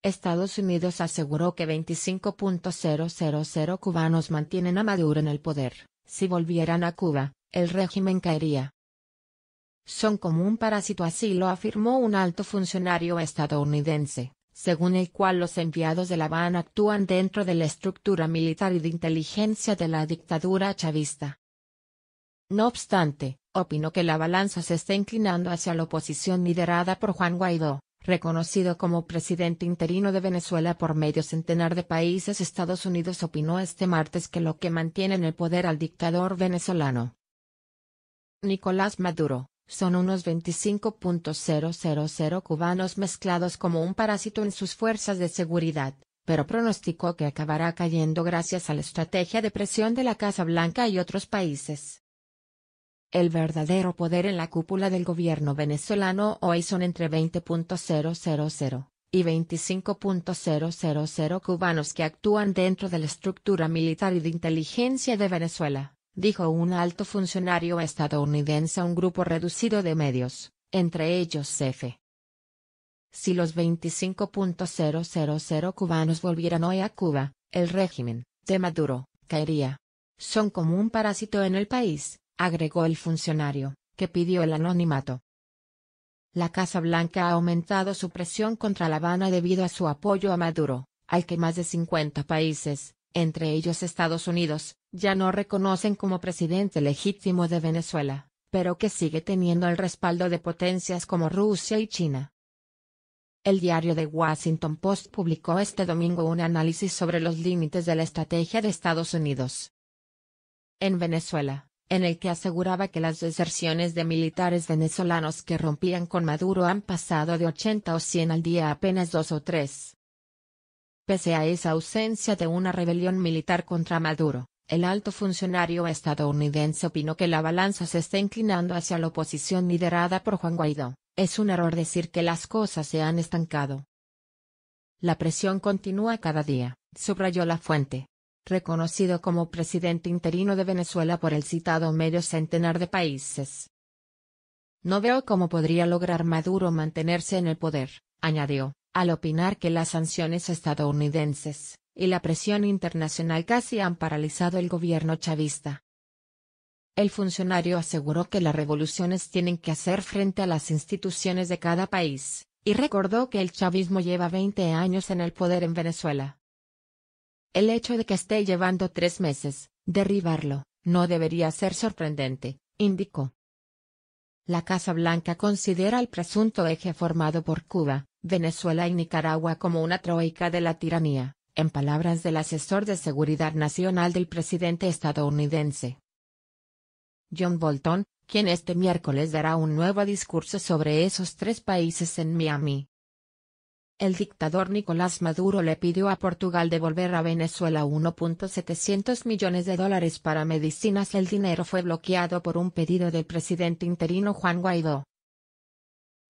Estados Unidos aseguró que 25.000 cubanos mantienen a Maduro en el poder. Si volvieran a Cuba, el régimen caería. Son como un parásito, así lo afirmó un alto funcionario estadounidense, según el cual los enviados de La Habana actúan dentro de la estructura militar y de inteligencia de la dictadura chavista. No obstante, opinó que la balanza se está inclinando hacia la oposición liderada por Juan Guaidó, reconocido como presidente interino de Venezuela por medio centenar de países. Estados Unidos opinó este martes que lo que mantiene en el poder al dictador venezolano Nicolás Maduro son unos 25.000 cubanos mezclados como un parásito en sus fuerzas de seguridad, pero pronosticó que acabará cayendo gracias a la estrategia de presión de la Casa Blanca y otros países. El verdadero poder en la cúpula del gobierno venezolano hoy son entre 20.000 y 25.000 cubanos que actúan dentro de la estructura militar y de inteligencia de Venezuela, dijo un alto funcionario estadounidense a un grupo reducido de medios, entre ellos CF. Si los 25.000 cubanos volvieran hoy a Cuba, el régimen de Maduro caería. Son como un parásito en el país, agregó el funcionario, que pidió el anonimato. La Casa Blanca ha aumentado su presión contra La Habana debido a su apoyo a Maduro, al que más de 50 países, entre ellos Estados Unidos, ya no reconocen como presidente legítimo de Venezuela, pero que sigue teniendo el respaldo de potencias como Rusia y China. El diario The Washington Post publicó este domingo un análisis sobre los límites de la estrategia de Estados Unidos en Venezuela, en el que aseguraba que las deserciones de militares venezolanos que rompían con Maduro han pasado de 80 o 100 al día a apenas 2 o 3. Pese a esa ausencia de una rebelión militar contra Maduro, el alto funcionario estadounidense opinó que la balanza se está inclinando hacia la oposición liderada por Juan Guaidó. Es un error decir que las cosas se han estancado. La presión continúa cada día, subrayó la fuente. Reconocido como presidente interino de Venezuela por el citado medio centenar de países. No veo cómo podría lograr Maduro mantenerse en el poder, añadió, al opinar que las sanciones estadounidenses y la presión internacional casi han paralizado el gobierno chavista. El funcionario aseguró que las revoluciones tienen que hacer frente a las instituciones de cada país, y recordó que el chavismo lleva 20 años en el poder en Venezuela. El hecho de que esté llevando 3 meses, derribarlo, no debería ser sorprendente, indicó. La Casa Blanca considera al presunto eje formado por Cuba, Venezuela y Nicaragua como una troika de la tiranía, en palabras del asesor de seguridad nacional del presidente estadounidense John Bolton, quien este miércoles dará un nuevo discurso sobre esos 3 países en Miami. El dictador Nicolás Maduro le pidió a Portugal devolver a Venezuela $1.700 millones para medicinas. El dinero fue bloqueado por un pedido del presidente interino Juan Guaidó.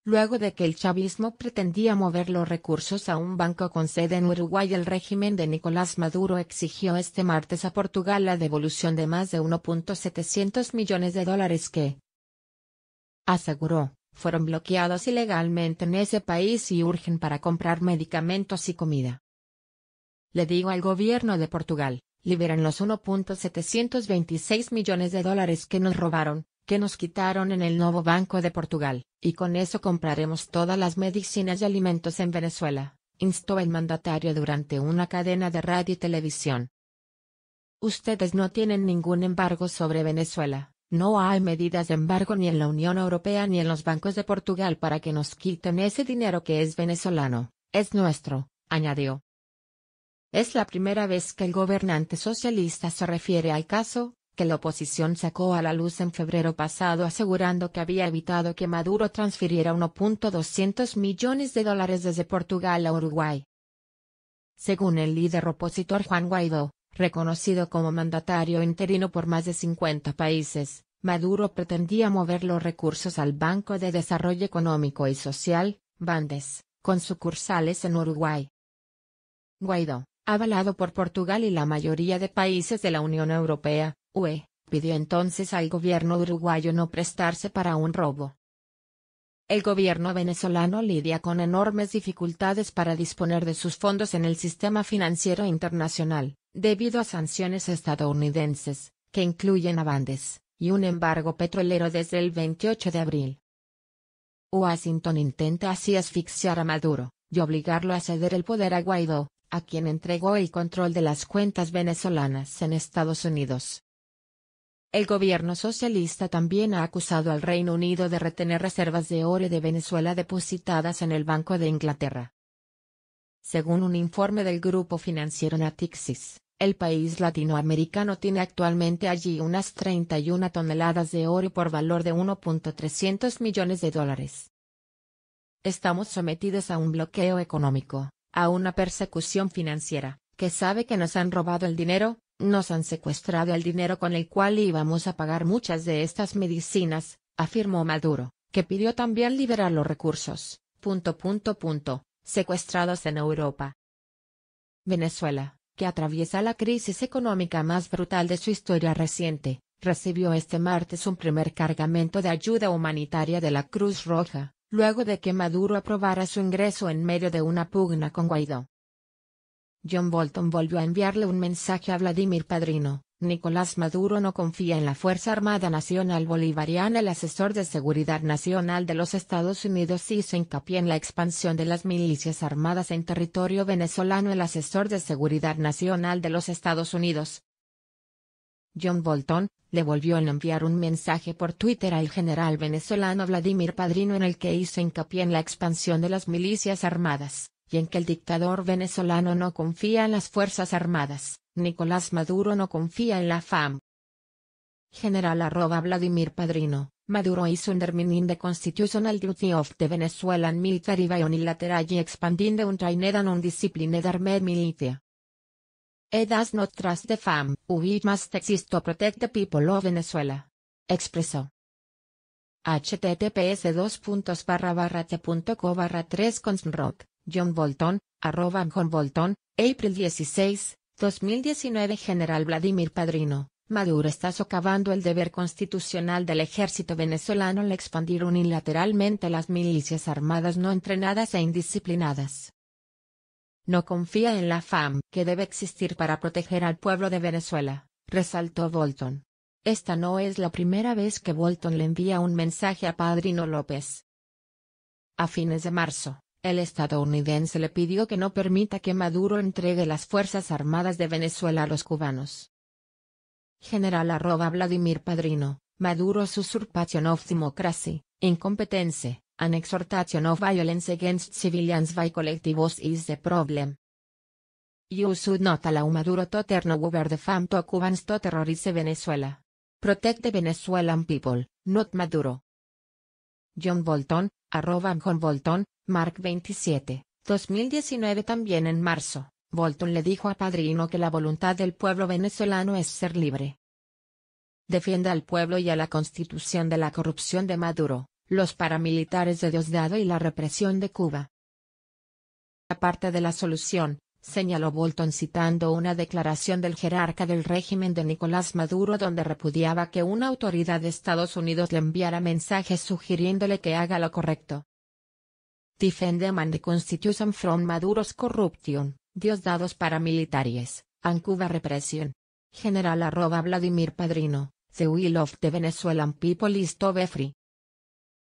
Luego de que el chavismo pretendía mover los recursos a un banco con sede en Uruguay, el régimen de Nicolás Maduro exigió este martes a Portugal la devolución de más de $1.700 millones que, aseguró, fueron bloqueados ilegalmente en ese país y urgen para comprar medicamentos y comida. Le digo al gobierno de Portugal, liberen los $1.726 millones que nos robaron, que nos quitaron en el nuevo Banco de Portugal, y con eso compraremos todas las medicinas y alimentos en Venezuela, instó el mandatario durante una cadena de radio y televisión. Ustedes no tienen ningún embargo sobre Venezuela. No hay medidas de embargo ni en la Unión Europea ni en los bancos de Portugal para que nos quiten ese dinero que es venezolano, es nuestro, añadió. Es la primera vez que el gobernante socialista se refiere al caso, que la oposición sacó a la luz en febrero pasado asegurando que había evitado que Maduro transfiriera $1.200 millones desde Portugal a Uruguay. Según el líder opositor Juan Guaidó, reconocido como mandatario interino por más de 50 países, Maduro pretendía mover los recursos al Banco de Desarrollo Económico y Social, BANDES, con sucursales en Uruguay. Guaidó, avalado por Portugal y la mayoría de países de la Unión Europea, UE, pidió entonces al gobierno uruguayo no prestarse para un robo. El gobierno venezolano lidia con enormes dificultades para disponer de sus fondos en el sistema financiero internacional, debido a sanciones estadounidenses, que incluyen avances, y un embargo petrolero desde el 28 de abril. Washington intenta así asfixiar a Maduro, y obligarlo a ceder el poder a Guaidó, a quien entregó el control de las cuentas venezolanas en Estados Unidos. El gobierno socialista también ha acusado al Reino Unido de retener reservas de oro de Venezuela depositadas en el Banco de Inglaterra. Según un informe del grupo financiero Natixis, el país latinoamericano tiene actualmente allí unas 31 toneladas de oro por valor de 1.300 millones de dólares. Estamos sometidos a un bloqueo económico, a una persecución financiera, que sabe que nos han robado el dinero. Nos han secuestrado el dinero con el cual íbamos a pagar muchas de estas medicinas, afirmó Maduro, que pidió también liberar los recursos, secuestrados en Europa. Venezuela, que atraviesa la crisis económica más brutal de su historia reciente, recibió este martes un primer cargamento de ayuda humanitaria de la Cruz Roja, luego de que Maduro aprobara su ingreso en medio de una pugna con Guaidó. John Bolton volvió a enviarle un mensaje a Vladimir Padrino. Nicolás Maduro no confía en la Fuerza Armada Nacional Bolivariana. El asesor de Seguridad Nacional de los Estados Unidos hizo hincapié en la expansión de las milicias armadas en territorio venezolano. El asesor de Seguridad Nacional de los Estados Unidos, John Bolton, le volvió a enviar un mensaje por Twitter al general venezolano Vladimir Padrino en el que hizo hincapié en la expansión de las milicias armadas, y en que el dictador venezolano no confía en las Fuerzas Armadas. Nicolás Maduro no confía en la FARC. General @Vladimir Padrino, Maduro is undermining the constitutional duty of the Venezuelan military by unilaterally expanding the untrained and undisciplined armed militia. He does not trust the FARC, which must exist to protect the people of Venezuela. Expresó. https://t.co/3consrock, John Bolton, @John Bolton, April 16, 2019. General Vladimir Padrino, Maduro está socavando el deber constitucional del ejército venezolano al expandir unilateralmente las milicias armadas no entrenadas e indisciplinadas. No confía en la FARC, que debe existir para proteger al pueblo de Venezuela, resaltó Bolton. Esta no es la primera vez que Bolton le envía un mensaje a Padrino López. A fines de marzo, el estadounidense le pidió que no permita que Maduro entregue las Fuerzas Armadas de Venezuela a los cubanos. General @Vladimir Padrino, Maduro's usurpation of democracy, incompetence, and exhortation of violence against civilians by collectivos is the problem. You should not allow Maduro to turn over the FARC to Cubans to terrorize Venezuela. Protect the Venezuelan people, not Maduro. John Bolton, @John Bolton, Mark 27, 2019. También en marzo, Bolton le dijo a Padrino que la voluntad del pueblo venezolano es ser libre. Defiende al pueblo y a la constitución de la corrupción de Maduro, los paramilitares de Diosdado y la represión de Cuba. Aparte de la solución, señaló Bolton citando una declaración del jerarca del régimen de Nicolás Maduro donde repudiaba que una autoridad de Estados Unidos le enviara mensajes sugiriéndole que haga lo correcto. Defend them and the Constitution from Maduro's corruption, Diosdados paramilitares, and Cuba repression. General @Vladimir Padrino, the will of the Venezuelan people is to be free.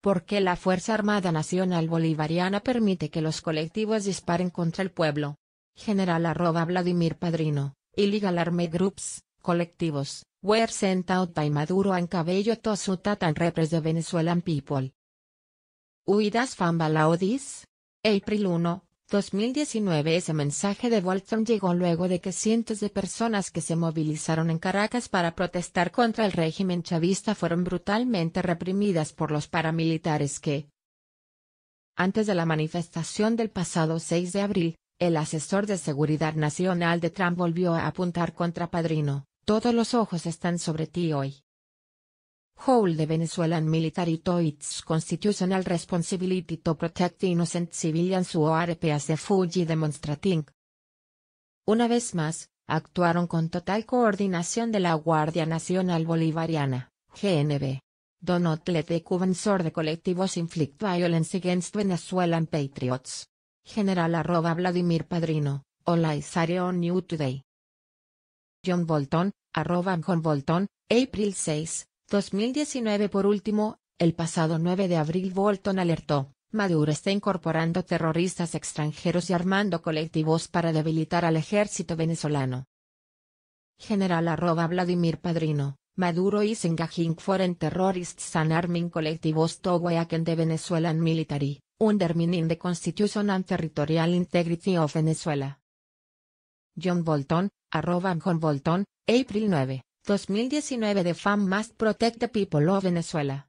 ¿Por qué la Fuerza Armada Nacional Bolivariana permite que los colectivos disparen contra el pueblo? General @Vladimir Padrino, illegal armed groups, colectivos, were sent out by Maduro and Cabello to shoot at and repress the Venezuelan people. ¿Does FARC allow this? April 1, 2019. Ese mensaje de Bolton llegó luego de que cientos de personas que se movilizaron en Caracas para protestar contra el régimen chavista fueron brutalmente reprimidas por los paramilitares que, antes de la manifestación del pasado 6 de abril, el asesor de Seguridad Nacional de Trump volvió a apuntar contra Padrino. Todos los ojos están sobre ti hoy. Hold the Venezuelan military to its constitutional responsibility to protect innocent civilians who are peacefully demonstrating. Una vez más, actuaron con total coordinación de la Guardia Nacional Bolivariana, GNB. do not let the Cubans or the collectivos inflict violence against Venezuelan patriots. General @Vladimir Padrino, Hola is on New Today. John Bolton, @John Bolton, April 6, 2019. Por último, el pasado 9 de abril Bolton alertó, Maduro está incorporando terroristas extranjeros y armando colectivos para debilitar al ejército venezolano. General @Vladimir Padrino, Maduro is engaging foreign terrorists and arming collectivos to weaken the Venezuelan military, undermining the constitution and territorial integrity of Venezuela. John Bolton, @John Bolton, April 9, 2019. The FAM must protect the people of Venezuela.